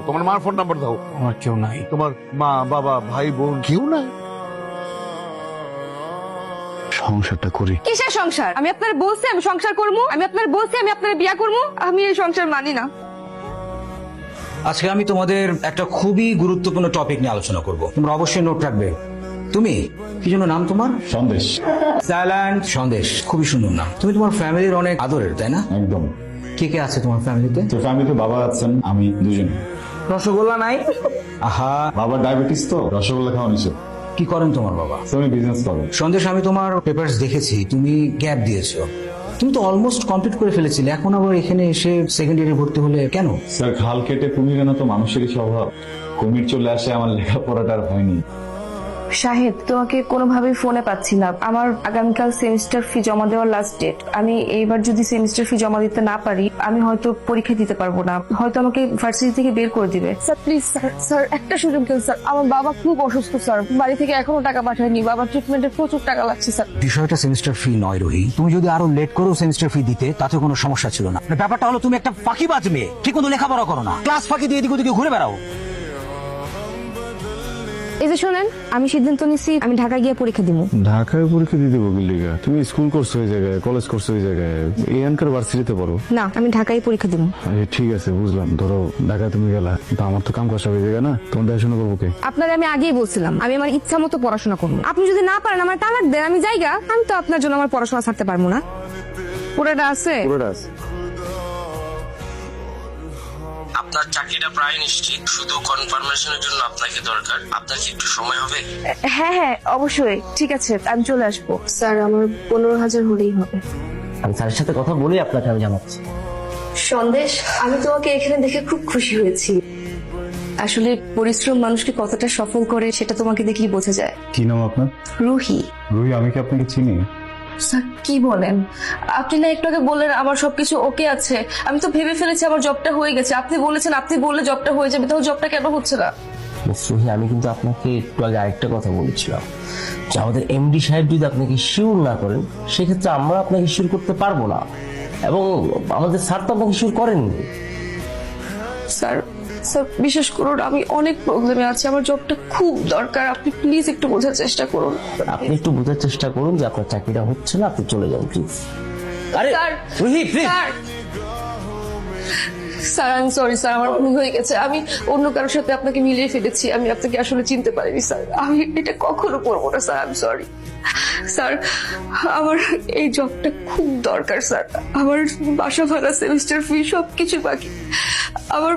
তোমার মার phone number দাও। আমার কেউ নাই। তোমার মা বাবা ভাই বোন কেউ নাই? সংসারটা করি। কিসের সংসার? আমি আপনার বলছি আমি সংসার করবো, আমি আপনার বলছি আমি আপনার বিয়া করবো। আমি এই সংসার মানি না। আজকে আমি তোমাদের একটা খুবই গুরুত্বপূর্ণ টপিক নিয়ে আলোচনা করব। তোমরা অবশ্যই নোট রাখবে। তুমি কি জন্য নাম তোমার? সন্দেশ। সাইলেন্ট সন্দেশ, খুবই সুন্দর নাম। তুমি তোমার ফ্যামিলির অনেক আদরের, তাই না? একদম। কে কে আছে তোমার ফ্যামিলিতে? তো ফ্যামিলিতে বাবা আছেন, আমি দুজন। রসগোল্লা নাই? আহা, বাবার ডায়াবেটিস তো রসগোল্লা খাওয়া নিষেধ। কি করেন তোমার বাবা? তুমি বিজনেস করো। সন্দেশ, আমি তোমার পেপারস দেখেছি, তুমি গ্যাপ দিয়েছো। তুমি তো অলমোস্ট কমপ্লিট করে ফেলেছিলে, এখন আবার এখানে এসে সেকেন্ড ইয়ারে ভর্তি হলে কেন? স্যার, খাল কেটে কুমির আনা তো মানুষেরই স্বভাব। কুমির চলে আসে, আমার লেখাপড়াটা আর হয়নি। শাহেদ, তোমাকে কোনোভাবেই ফোনে পাচ্ছি না। আমার আগামীকাল সেমিস্টার ফি জমা দেওয়ার লাস্ট ডেট। আমি এইবার যদি সেমিস্টার ফি জমা দিতে না পারি, আমি হয়তো পরীক্ষা দিতে পারবো না, হয়তো আমাকে ভার্সিটি থেকে বের করে দিবে। স্যার প্লিজ, স্যার একটা সুযোগ দিন স্যার। আমার বাবা খুব অসুস্থ স্যার, বাড়ি থেকে এখনো টাকা পাঠায়নি, বাবার ট্রিটমেন্টে প্রচুর টাকা লাগছে স্যার। বিষয়টা সেমিস্টার ফি নয় রোহি, তুমি যদি আরো লেট করো সেমিস্টার ফি দিতে তাতে কোনো সমস্যা ছিল না। ব্যাপারটা হলো তুমি একটা ফাঁকিবাজ মেয়ে, ঠিক মতো লেখাপড়া করো না, ক্লাস ফাঁকি দিয়ে এদিক ওদিকে ঘুরে বেড়াও। এই যে শোনেন, আমি সিদ্ধান্ত নিছি আমি ঢাকা গিয়ে পরীক্ষা দিব। ঢাকায় পরীক্ষা দিতে বগিলিগা? তুমি স্কুল করছো ওই জায়গায়, কলেজ করছো ওই জায়গায়, এখানকার ভার্সিটিতে পড়ো। না, আমি ঢাকায় পরীক্ষা দিব। ঠিক আছে, বুঝলাম। ধরো ঢাকায় তুমি গেলা, তো আমার তো কাম কষা হয়ে যায় না, তোমার দেখাশোনা করবো কে? আপনার আমি আগেই বলছিলাম আমি আমার ইচ্ছা মতো পড়াশোনা করবো। আপনি যদি না পারেন আমার তালাক দেন, আমি যাইগা। আমি তো আপনার জন্য আমার পড়াশোনা ছাড়তে পারবো না। পুরোটা আছে। পুরোটা আছে। আপনার চাকরিটা প্রায় নিশ্চিত, শুধু কনফার্মেশনের জন্য আপনাকে দরকার। আপনার কি একটু সময় হবে? হ্যাঁ হ্যাঁ, অবশ্যই। ঠিক আছে, আমি চলে আসবো। স্যার, আমার 15,000 হলেই হবে। আমি স্যারের সাথে কথা বলে আপনাকে আমি জানাচ্ছি। সন্দেশ, আমি তোমাকে এখানে দেখে খুব খুশি হয়েছি। আসলে পরিশ্রম মানুষকে কতটা সফল করে সেটা তোমাকে দেখলেই বোঝা যায়। কি নাম আপনার? রুহি। রুই, আমি কি আপনাকে চিনি? স্যার কি বলেন? আপনি না একটু আগে বললেন আমার সবকিছু ওকে আছে, আমি তো ভেবে ফেলেছি আমার জবটা হয়ে গেছে। আপনি বলেছেন আপনি বললে জবটা হয়ে যাবে, তাহলে জবটা কেন হচ্ছে না? রুহি, আমি কিন্তু আপনাকে একটু আগে আরেকটা কথা বলেছিলাম যে আমাদের এমডি সাহেব যদি আপনাকে শিওর না করেন, সেক্ষেত্রে আমরা আপনাকে শিওর করতে পারবো না, এবং আমাদের স্যার তো আপনাকে শিওর করেননি। স্যার, স্যার বিশ্বাস করুন, আমি অনেক প্রবলেমে আছি, আমার জবটা খুব দরকার। আপনি প্লিজ একটু বোঝার চেষ্টা করুন। আপনি একটু বোঝার চেষ্টা করুন যে আপনার চাকরিটা হচ্ছে না, আপনি চলে যান প্লিজ। আরে sir, Ruhi please. Sir, sir আমি সরি স্যার, আমার ভুল হয়ে গেছে। আমি অন্য কারোর সাথে আপনাকে মিলিয়ে ফেলেছি, আমি আপনাকে আসলে চিনতে পারিনি স্যার। আমি এটা কখনো করবো না স্যার, আমি সরি স্যার। আমার এই জবটা খুব দরকার স্যার। আমার বাসা ভাড়া, সেমিস্টার ফি সবকিছু বাকি। আমার